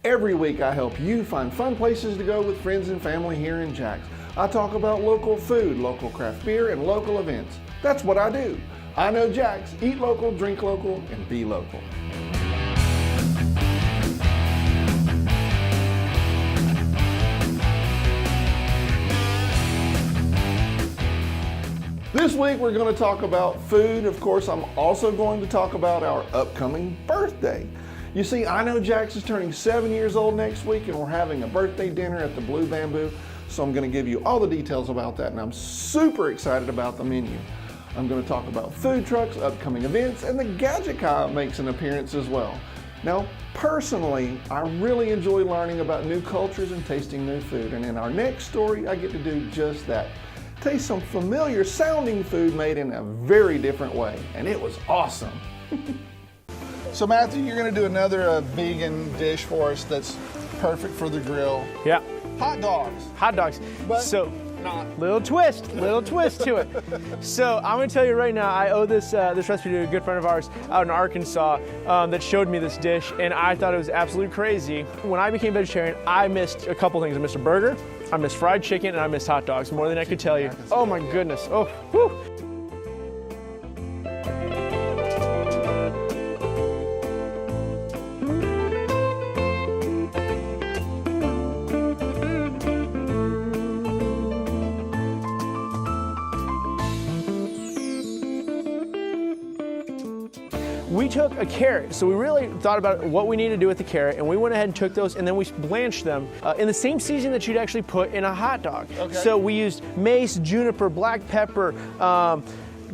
Every week I help you find fun places to go with friends and family here in Jax. I talk about local food, local craft beer, and local events. That's what I do. I know Jax, eat local, drink local, and be local. This week we're going to talk about food. Of course, I'm also going to talk about our upcoming birthday. You see, I Know Jax is turning 7 years old next week, and we're having a birthday dinner at the Blue Bamboo. So I'm going to give you all the details about that, and I'm super excited about the menu. I'm going to talk about food trucks, upcoming events, and the Gadget Guy makes an appearance as well. Now, personally, I really enjoy learning about new cultures and tasting new food, and in our next story, I get to do just that. Taste some familiar sounding food made in a very different way, and it was awesome. So Matthew, you're going to do another vegan dish for us that's perfect for the grill. Yeah. Hot dogs. Hot dogs. But so, not. little twist to it. So I'm going to tell you right now, I owe this recipe to a good friend of ours out in Arkansas that showed me this dish, and I thought it was absolutely crazy. When I became vegetarian, I missed a couple things. I missed a burger, I missed fried chicken, and I missed hot dogs more than I could tell you. Oh my goodness. Oh, whew. We took a carrot, so we really thought about what we need to do with the carrot, and we went ahead and took those, and then we blanched them in the same seasoning that you'd actually put in a hot dog. Okay. So we used mace, juniper, black pepper,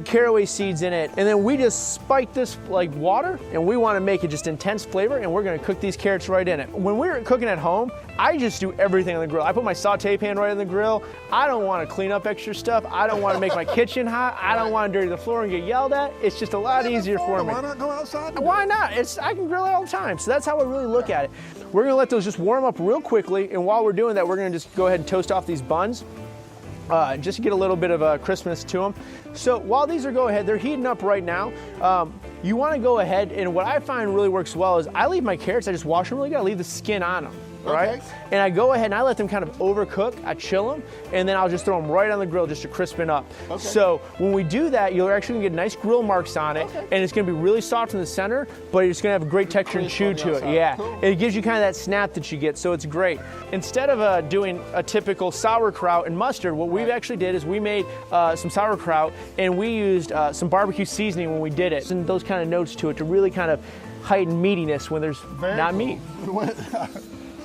caraway seeds in it, and then we just spiked this like water, and we want to make it just intense flavor, and we're going to cook these carrots right in it. When we're cooking at home, I just do everything on the grill. I put my saute pan right on the grill. I don't want to clean up extra stuff. I don't want to make my kitchen hot. I don't want to dirty the floor and get yelled at. It's just a lot easier for me. Why not go outside? Why not? I can grill it all the time. So that's how I really look at it. We're going to let those just warm up real quickly, and while we're doing that, we're going to just go ahead and toast off these buns. Just to get a little bit of crispness to them. So while these are they're heating up right now. You want to go ahead, and what I find really works well is I leave my carrots, I just wash them really good, I leave the skin on them. Right? Okay. And I go ahead and I let them kind of overcook. I chill them, and then I'll just throw them right on the grill just to crispen up. Okay. So when we do that, you're actually gonna get nice grill marks on it, and it's gonna be really soft in the center, but it's gonna have a great texture and chew to it. Yeah, cool. It gives you kind of that snap that you get, so it's great. Instead of doing a typical sauerkraut and mustard, what we actually did is we made some sauerkraut, and we used some barbecue seasoning when we did it, and those kind of notes to it to really kind of heighten meatiness when there's not meat.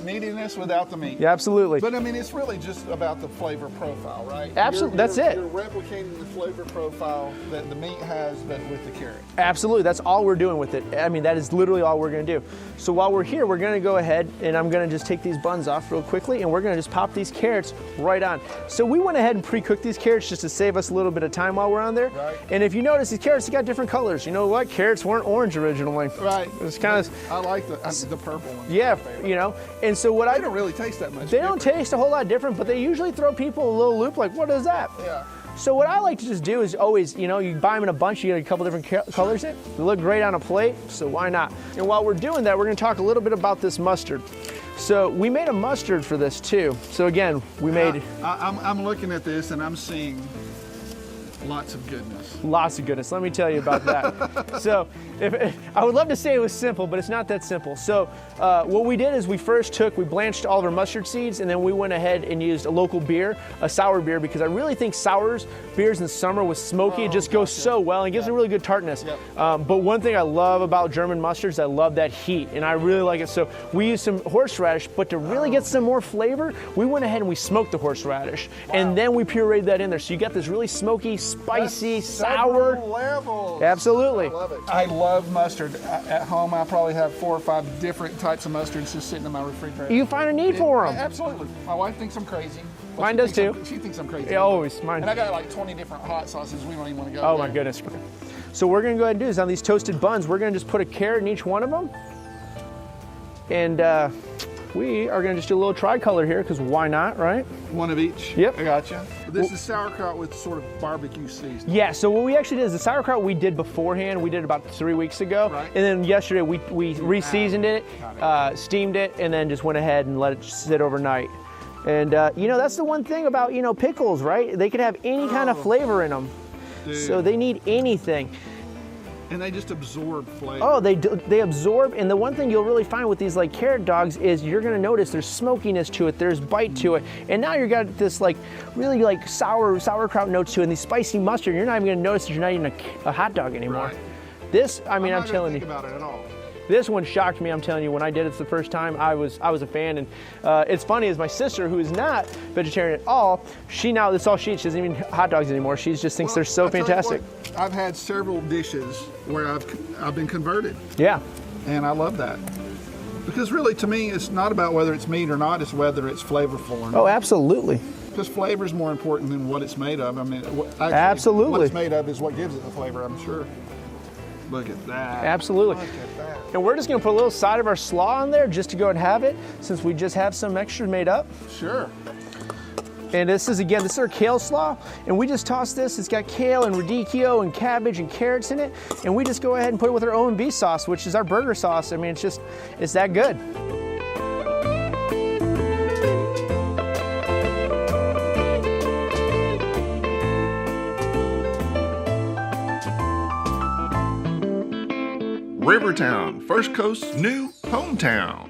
Meatiness without the meat. Yeah, absolutely. But I mean, it's really just about the flavor profile, right? Absolutely, that's it. You're replicating the flavor profile that the meat has, but with the carrot. Absolutely, that's all we're doing with it. I mean, that is literally all we're gonna do. So while we're here, we're gonna go ahead and I'm gonna just take these buns off real quickly, and we're gonna just pop these carrots right on. So we went ahead and pre-cooked these carrots just to save us a little bit of time while we're on there. Right. And if you notice, these carrots, they got different colors. You know what? Carrots weren't orange originally. Right. It's kind of. I like the purple one. Yeah, you know. And so what They don't really taste that much. They don't taste a whole lot different, but they usually throw people a little loop like, what is that? Yeah. So what I like to just do is always, you know, you buy them in a bunch, you get a couple different colors in it. They look great on a plate, so why not? And while we're doing that, we're gonna talk a little bit about this mustard. So we made a mustard for this too. So again, we made... I'm looking at this and I'm seeing lots of goodness. Lots of goodness, let me tell you about that. So I would love to say it was simple, but it's not that simple. So what we did is we blanched all of our mustard seeds, and then we went ahead and used a local beer, a sour beer, because I really think beers in summer with smoky, it just goes so well and gives a really good tartness. Yep. But one thing I love about German mustards, I love that heat, and I really like it. So we used some horseradish, but to really get some more flavor, we went ahead and we smoked the horseradish, and then we pureed that in there. So you got this really smoky, spicy, sour. Levels. Absolutely. I love it. I love mustard. At home, I probably have 4 or 5 different types of mustards just sitting in my refrigerator. You find a need for them. Absolutely. My wife thinks I'm crazy. Mine does too. She thinks I'm crazy. Yeah, always. Mine. And I got like 20 different hot sauces. We don't even want to go Oh there. my goodness. So what we're gonna go ahead and do is on these toasted buns, we're gonna just put a carrot in each one of them. And we are gonna just do a little tricolor here, because why not, right? One of each? Yep. I gotcha. This is sauerkraut with sort of barbecue seasoning. Yeah, so what we actually did is the sauerkraut we did beforehand. We did about 3 weeks ago. Right. And then yesterday we re-seasoned it, steamed it, and then just went ahead and let it sit overnight. And you know, that's the one thing about, you know, pickles, right? They could have any kind of flavor in them. Dude. So they need anything. And they just absorb flavor. Oh, they absorb, and the one thing you'll really find with these like carrot dogs is you're gonna notice there's smokiness to it, there's bite to it, and now you've got this like really like sauerkraut notes to it, and these spicy mustard. You're not even gonna notice that you're not eating a hot dog anymore. Right. This, I mean, I'm not telling think you. about it at all. This one shocked me, I'm telling you. When I did it the first time, I was a fan. And it's funny, is my sister, who is not vegetarian at all, that's all she eats. She doesn't even eat hot dogs anymore. She just thinks they're so I'll tell you fantastic. what, I've had several dishes where I've been converted, Yeah. and I love that. Because really, to me, it's not about whether it's meat or not, it's whether it's flavorful or not. Oh, absolutely. Because flavor is more important than what it's made of. I mean, actually, Absolutely. what it's made of is what gives it the flavor, I'm sure. Look at that. Absolutely. Look at that. And we're just gonna put a little side of our slaw on there just to go and have it, since we just have some extra made up. Sure. And this is our kale slaw, and we just toss this. It's got kale and radicchio and cabbage and carrots in it, and we just go ahead and put it with our O&B sauce, which is our burger sauce. I mean, it's that good. Rivertown, First Coast's new hometown.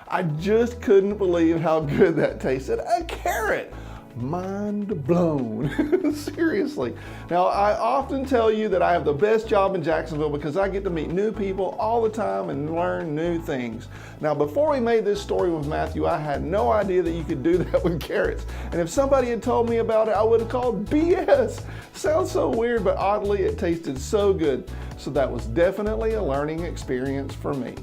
I just couldn't believe how good that tasted. A carrot. Mind blown. Seriously. Now, I often tell you that I have the best job in Jacksonville because I get to meet new people all the time and learn new things. Now, before we made this story with Matthew, I had no idea that you could do that with carrots. And if somebody had told me about it, I would have called BS. Sounds so weird, but oddly, it tasted so good. So that was definitely a learning experience for me.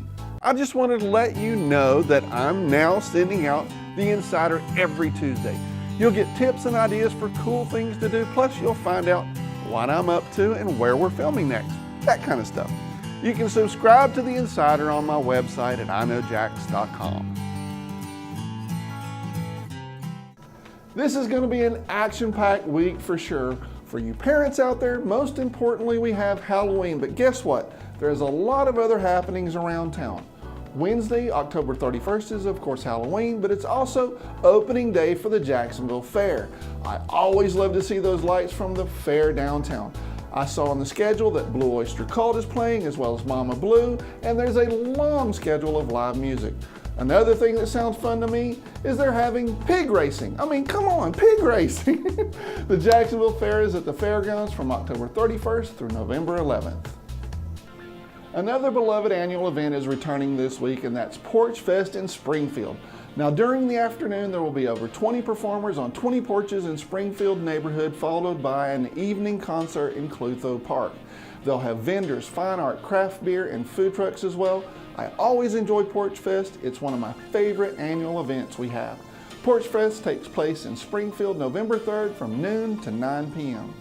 I just wanted to let you know that I'm now sending out the Insider every Tuesday. You'll get tips and ideas for cool things to do, plus you'll find out what I'm up to and where we're filming next, that kind of stuff. You can subscribe to the Insider on my website at iknowjax.com. This is going to be an action-packed week for sure. For you parents out there, most importantly, we have Halloween, but guess what? There's a lot of other happenings around town. Wednesday, October 31st is of course Halloween, but it's also opening day for the Jacksonville Fair. I always love to see those lights from the fair downtown. I saw on the schedule that Blue Oyster Cult is playing, as well as Mama Blue, and there's a long schedule of live music. Another thing that sounds fun to me is they're having pig racing. I mean, come on, pig racing. The Jacksonville Fair is at the fairgrounds from October 31st through November 11th. Another beloved annual event is returning this week, and that's Porch Fest in Springfield. Now, during the afternoon, there will be over 20 performers on 20 porches in Springfield neighborhood, followed by an evening concert in Clutho Park. They'll have vendors, fine art, craft beer, and food trucks as well. I always enjoy Porch Fest. It's one of my favorite annual events we have. Porch Fest takes place in Springfield November 3rd from noon to 9 p.m.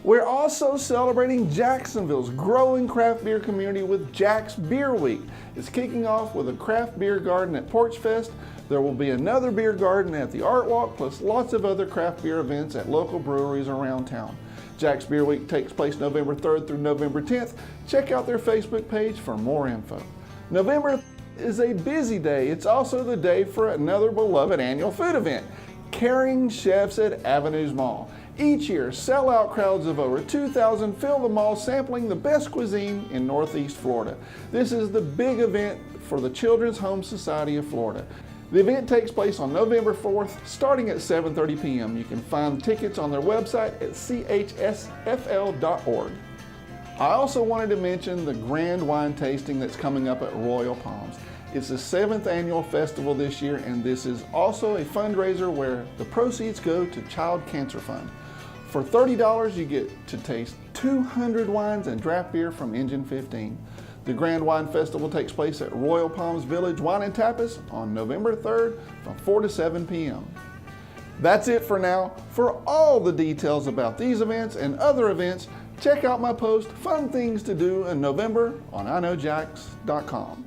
We're also celebrating Jacksonville's growing craft beer community with Jack's Beer Week. It's kicking off with a craft beer garden at Porch Fest. There will be another beer garden at the Art Walk, plus lots of other craft beer events at local breweries around town. Jack's Beer Week takes place November 3rd through November 10th. Check out their Facebook page for more info. November is a busy day. It's also the day for another beloved annual food event, Caring Chefs at Avenues Mall. Each year, sellout crowds of over 2,000 fill the mall sampling the best cuisine in Northeast Florida. This is the big event for the Children's Home Society of Florida. The event takes place on November 4th, starting at 7:30 p.m. You can find tickets on their website at chsfl.org. I also wanted to mention the grand wine tasting that's coming up at Royal Palms. It's the 7th annual festival this year, and this is also a fundraiser where the proceeds go to Child Cancer Fund. For $30, you get to taste 200 wines and draft beer from Engine 15. The Grand Wine Festival takes place at Royal Palms Village Wine and Tapas on November 3rd from 4 to 7 p.m. That's it for now. For all the details about these events and other events, check out my post, Fun Things to Do in November on iknowjax.com.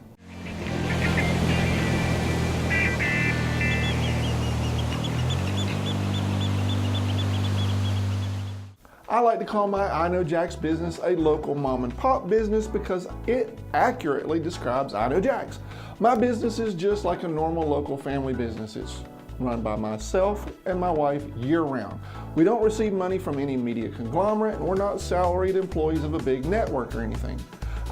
I like to call my I Know Jax business a local mom and pop business because it accurately describes I Know Jax. My business is just like a normal local family business. It's run by myself and my wife year-round. We don't receive money from any media conglomerate, and we're not salaried employees of a big network or anything.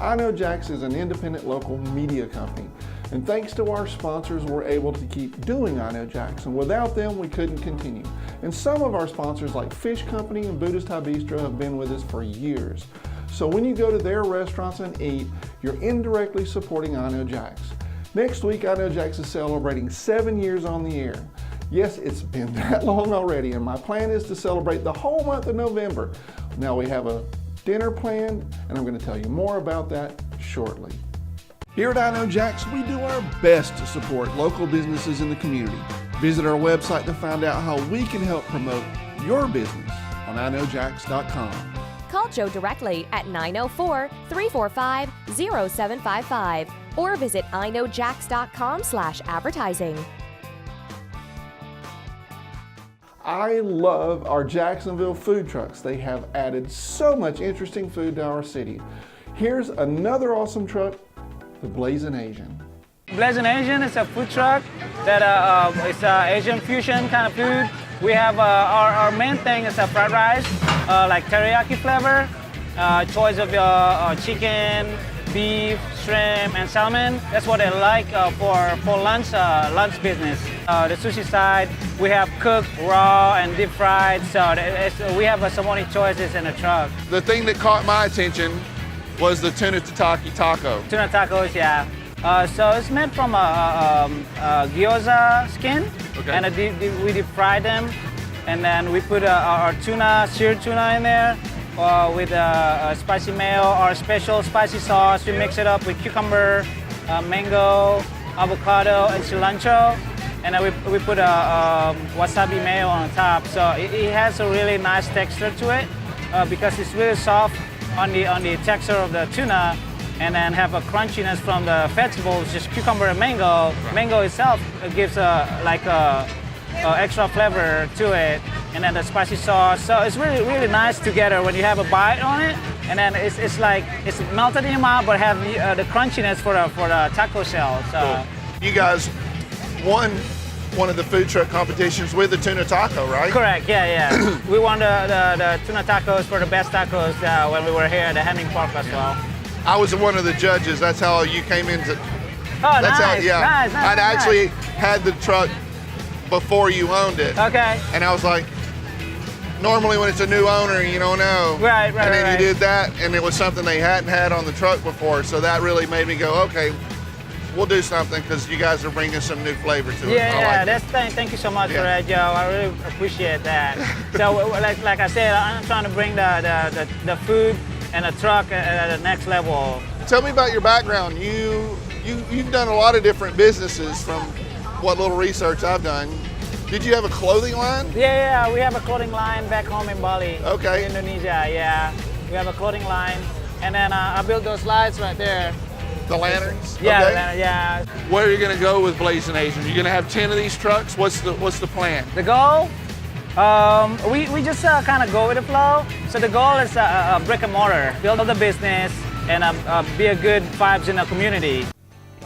I Know Jax is an independent local media company, and thanks to our sponsors, we're able to keep doing I Know Jax, and without them, we couldn't continue. And some of our sponsors, like Fish Company and Buddhist Thai Bistro, have been with us for years. So when you go to their restaurants and eat, you're indirectly supporting I Know Jax. Next week, I Know Jax is celebrating 7 years on the air. Yes, it's been that long already, and my plan is to celebrate the whole month of November. Now we have a dinner planned, and I'm going to tell you more about that shortly. Here at I Know Jax, we do our best to support local businesses in the community. Visit our website to find out how we can help promote your business on iknowjax.com. Call Joe directly at 904-345-0755 or visit iknowjax.com/advertising. I love our Jacksonville food trucks. They have added so much interesting food to our city. Here's another awesome truck, the Blazin Azn. Blazin Azn is a food truck that it's Asian fusion kind of food. We have our main thing is a fried rice, like teriyaki flavor, choice of chicken, beef, shrimp, and salmon. That's what they like for lunch business. The sushi side, we have cooked, raw, and deep fried. So we have so many choices in the truck. The thing that caught my attention was the tuna tataki taco. Tuna tacos, yeah. So it's made from a gyoza skin, Okay. and we deep fry them, and then we put our tuna, seared tuna in there with a spicy mayo, our special spicy sauce. We mix it up with cucumber, mango, avocado, and cilantro, and then we put a wasabi mayo on top. So it has a really nice texture to it because it's really soft on the texture of the tuna, and then have a crunchiness from the vegetables, just cucumber and mango. Mango itself gives a extra flavor to it, and then the spicy sauce. So it's really, really nice together when you have a bite on it, and then it's like it's melted in your mouth, but have the crunchiness for the taco shell. So You guys won one of the food truck competitions with the tuna taco, right? correct, yeah. We won the tuna tacos for the best tacos when we were here at the Henning Park as well. I was one of the judges. That's how you came into. Oh, That's nice, how, yeah. nice. I'd actually had the truck before you owned it. Okay. And I was like, normally when it's a new owner, you don't know. Right. And then right. you did that, and it was something they hadn't had on the truck before. So that really made me go, okay, we'll do something because you guys are bringing some new flavor to it. Yeah, I like it. thank you so much Yeah. for that, Joe. I really appreciate that. So, like I said, I'm trying to bring the food and the truck at the next level. Tell me about your background. You've done a lot of different businesses from what little research I've done. Did you have a clothing line? Yeah, we have a clothing line back home in Bali. Okay. Indonesia, yeah. We have a clothing line, and then I built those lights right there. The lanterns? Yeah, Okay. yeah. Where are you going to go with Blazin Azn? You're going to have 10 of these trucks? What's the plan? The goal, we just kind of go with the flow. So the goal is a brick and mortar, build the business, and be a good vibes in the community.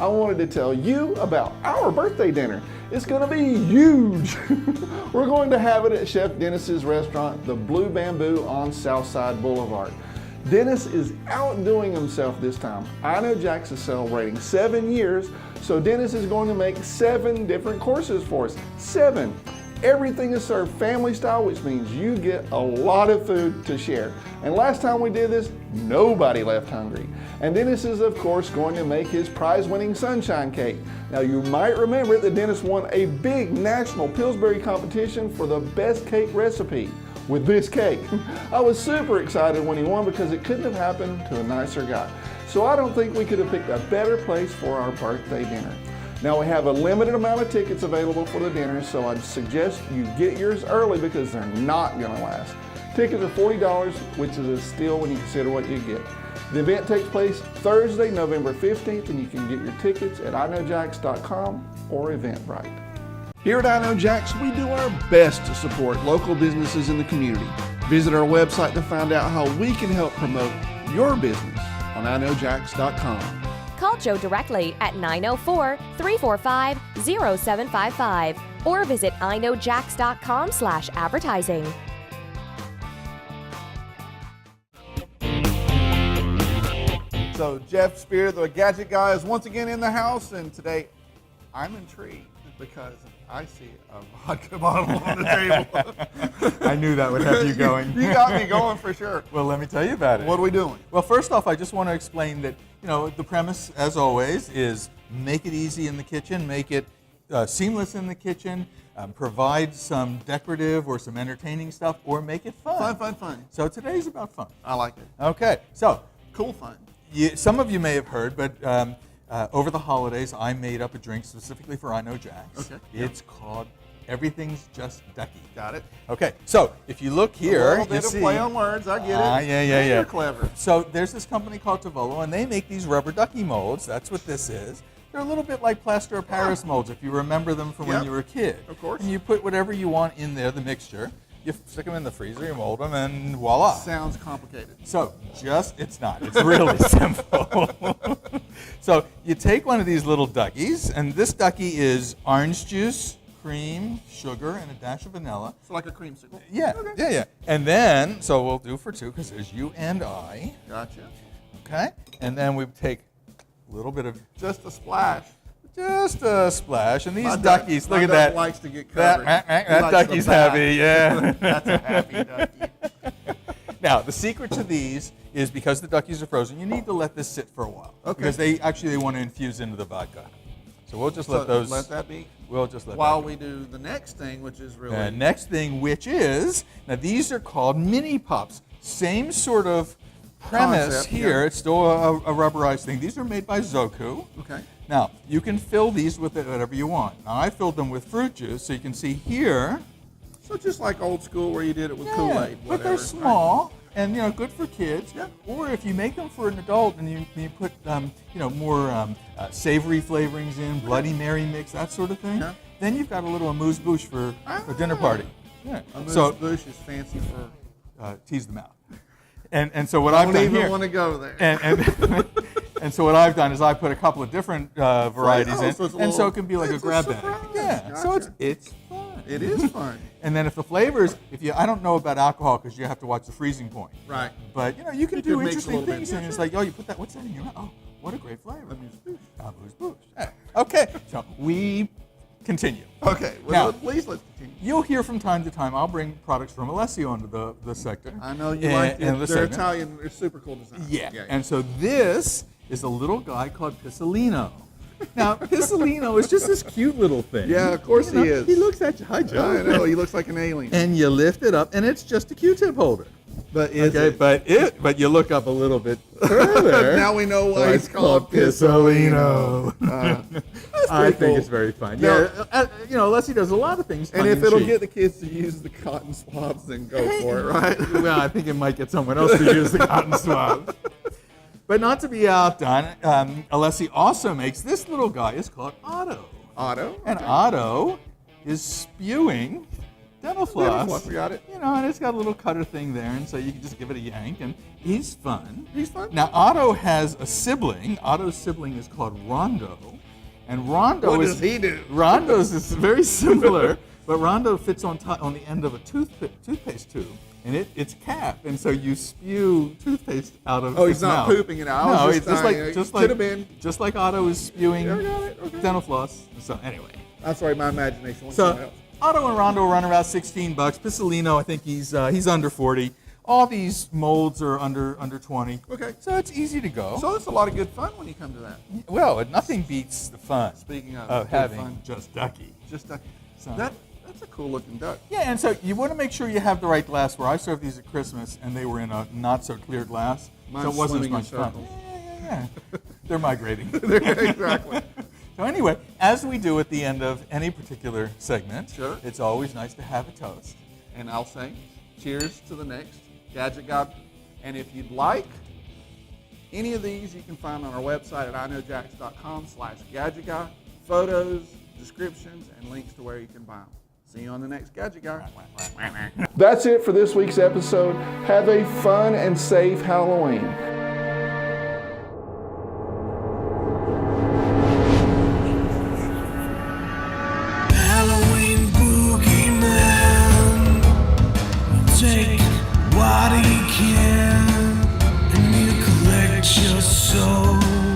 I wanted to tell you about our birthday dinner. It's gonna be huge. We're going to have it at Chef Dennis's restaurant, the Blue Bamboo on Southside Boulevard. Dennis is outdoing himself this time. I Know Jax is celebrating 7 years, so Dennis is going to make 7 different courses for us. 7. Everything is served family style, which means you get a lot of food to share. And last time we did this, nobody left hungry. And Dennis is, of course, going to make his prize-winning sunshine cake. Now, you might remember that Dennis won a big national Pillsbury competition for the best cake recipe with this cake. I was super excited when he won because it couldn't have happened to a nicer guy. So I don't think we could have picked a better place for our birthday dinner. Now we have a limited amount of tickets available for the dinner, so I'd suggest you get yours early because they're not gonna last. Tickets are $40, which is a steal when you consider what you get. The event takes place Thursday, November 15th, and you can get your tickets at iknowjax.com or Eventbrite. Here at I Know Jax, we do our best to support local businesses in the community. Visit our website to find out how we can help promote your business on iknowjax.com. Call Joe directly at 904-345-0755 or visit iknowjax.com/advertising. So Jeff Spear, the Gadget Guy, is once again in the house, and today I'm intrigued because I see a vodka bottle on the table. I knew that would have you going. You got me going for sure. Well, let me tell you about it. What are we doing? Well, first off, I just want to explain that, the premise, as always, is make it easy in the kitchen, make it seamless in the kitchen, provide some decorative or some entertaining stuff, or make it fun. Fun. So today's about fun. I like it. Okay, so Cool fun. some of you may have heard, but over the holidays, I made up a drink specifically for I Know Jax. Okay. It's called Everything's Just Ducky. Got it. Okay, so if you look here, A little you bit of see, play on words. I get it. yeah. You're clever. So there's this company called Tavolo, and they make these rubber ducky molds. That's what this is. They're a little bit like plaster of Paris molds, if you remember them from when Yep. you were a kid. Of course. And you put whatever you want in there, the mixture. You stick them in the freezer, you mold them, and voila. Sounds complicated. So it's not. It's really simple. So you take one of these little duckies, and this ducky is orange juice, cream, sugar, and a dash of vanilla. It's like a creamsicle. Yeah. And then, so we'll do for two, because there's you and I. Gotcha. Okay? And then we take a little bit of, Just a splash. just a splash. And these My duck- duckies, my look at duck that. likes to get That, covered. He that likes ducky's the back. heavy, yeah. That's a happy ducky. Now, the secret to these is because the duckies are frozen, you need to let this sit for a while. Okay. Because they want to infuse into the vodka. So we'll just let So those. let that be. We'll just let While that we do the next thing, which is really The next thing, which is, now these are called mini pops. Same sort of premise Concept, here. yeah. It's still a rubberized thing. These are made by Zoku. okay. Now, you can fill these with whatever you want. Now, I filled them with fruit juice, so you can see here. So just like old school where you did it with Kool-Aid, but whatever. they're small and good for kids. Yeah. Or if you make them for an adult and you put more savory flavorings in, Bloody Mary mix, that sort of thing. Yeah. Then you've got a little amuse-bouche for a dinner party. Yeah. Amuse-bouche is fancy for. Tease them out. And so what I've Don't done even here, want to go there. and so what I've done is I put a couple of different varieties in, so it's a and so little- it can be like a it's a grab bag. surprise. Yeah, so Gotcha. it's fun. It is fun. And then if the flavors, I don't know about alcohol because you have to watch the freezing point. Right. But you can You do can mix a interesting little bit. things, Yeah, and it's sure. like, oh, you put that. What's that in your mouth? Oh, what a great flavor. Amuse-bouche. Amuse-bouche. Yeah. Okay, so we continue. Okay. Well, Now- please let's continue. You'll hear from time to time. I'll bring products from Alessio onto the sector. I know you and- like and it. the They're segment. Italian. They're super cool design. Yeah. And so this is a little guy called Pissolino. Now, Pissolino is just this cute little thing. Yeah, of course he is. He looks at you. Hi, Joe. I know. He looks like an alien. And you lift it up, and it's just a Q-tip holder. But is Okay, it? but you look up a little bit further. Now we know why So it's called Pissolino. I think cool. it's very fun. Now- Yeah, Leslie does a lot of things. And if it'll tongue-in-cheek. get the kids to use the cotton swabs, then go for it, right? Well, I think it might get someone else to use the cotton swab. But not to be outdone, Alessi also makes this little guy. It's called Otto. Otto. And Otto is spewing dental floss. floss, we got it. And it's got a little cutter thing there, and so you can just give it a yank, and he's fun. He's fun. Now, Otto has a sibling. Otto's sibling is called Rondo. And Rondo What is... does he do? Rondo's is very similar, but Rondo fits on the end of a toothpaste tube. And it's capped, and so you spew toothpaste out of Oh, his he's not mouth. pooping it out. I No, was it's just dying. Could've been. just like Otto is spewing Yeah, I got it. Okay. dental floss. So anyway, I'm sorry, my imagination went somewhere so else. Otto and Rondo run about $16. Pissolino, I think he's under 40. All these molds are under 20. Okay. So it's easy to go. So it's a lot of good fun when you come to that. Well, nothing beats the fun. Speaking of good having fun. just ducky. Just a, So- that's a cool looking duck. Yeah, and so you want to make sure you have the right glassware. I served these at Christmas, and they were in a not so clear glass, Mine's so it wasn't as swimming in much fun. circles. Yeah. They're migrating. Exactly. So anyway, as we do at the end of any particular segment, Sure. it's always nice to have a toast. And I'll say, cheers to the next Gadget Guy. And if you'd like any of these, you can find on our website at iknowjax.com/gadgetguy. Photos, descriptions, and links to where you can buy them. See you on the next Gadget Guy. That's it for this week's episode. Have a fun and safe Halloween. Halloween boogeyman, take what he can, and you collect your soul.